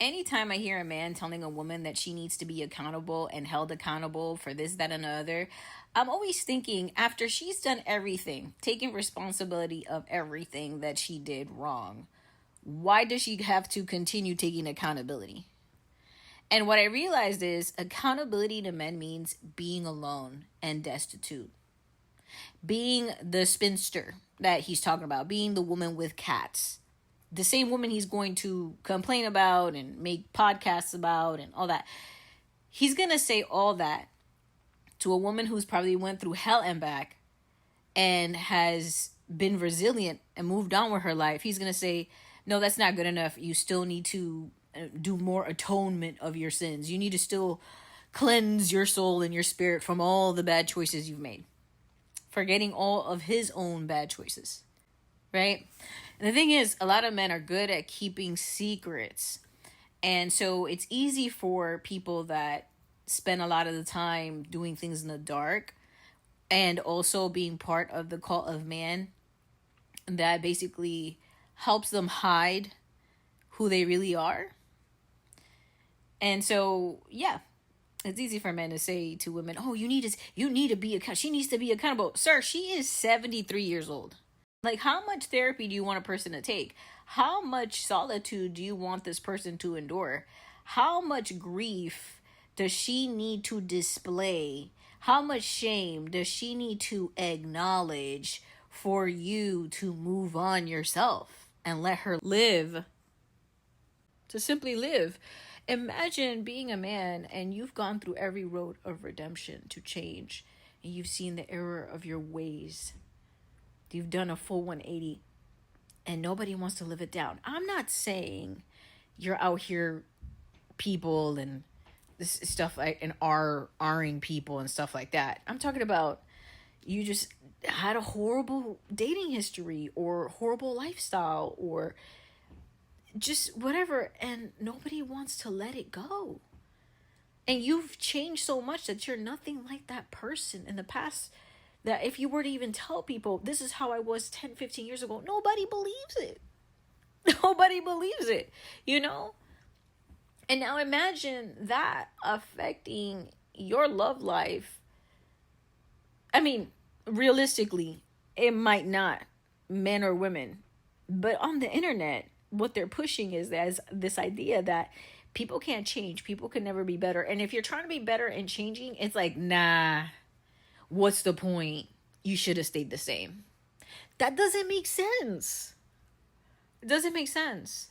anytime I hear a man telling a woman that she needs to be accountable and held accountable for this, that, and the other, I'm always thinking after she's done everything, taking responsibility of everything that she did wrong, why does she have to continue taking accountability? And what I realized is accountability to men means being alone and destitute, being the spinster that he's talking about, being the woman with cats, the same woman he's going to complain about and make podcasts about and all that. He's going to say all that to a woman who's probably went through hell and back and has been resilient and moved on with her life. He's going to say, no, that's not good enough. You still need to do more atonement of your sins. You need to still cleanse your soul and your spirit from all the bad choices you've made, forgetting all of his own bad choices, right? And the thing is, a lot of men are good at keeping secrets. And so it's easy for people that spend a lot of the time doing things in the dark and also being part of the cult of man that basically helps them hide who they really are. And so, yeah, it's easy for men to say to women, "Oh, you need to be accountable. She needs to be accountable." Sir, she is 73 years old. Like, how much therapy do you want a person to take? How much solitude do you want this person to endure? How much grief does she need to display? How much shame does she need to acknowledge for you to move on yourself and let her live? To simply live. Imagine being a man and you've gone through every road of redemption to change, and you've seen the error of your ways. You've done a full 180 and nobody wants to live it down. I'm not saying you're out here people and this stuff like and R-ing people and stuff like that. I'm talking about you just had a horrible dating history or horrible lifestyle or just whatever, and nobody wants to let it go. And you've changed so much that you're nothing like that person in the past, that if you were to even tell people this is how I was 10, 15 years ago, nobody believes it. Nobody believes it, you know? And now imagine that affecting your love life. I mean, realistically, it might not, men or women, but on the internet, what they're pushing is as this idea that people can't change, people can never be better. And if you're trying to be better and changing, it's like, nah, what's the point? You should have stayed the same. That doesn't make sense. It doesn't make sense.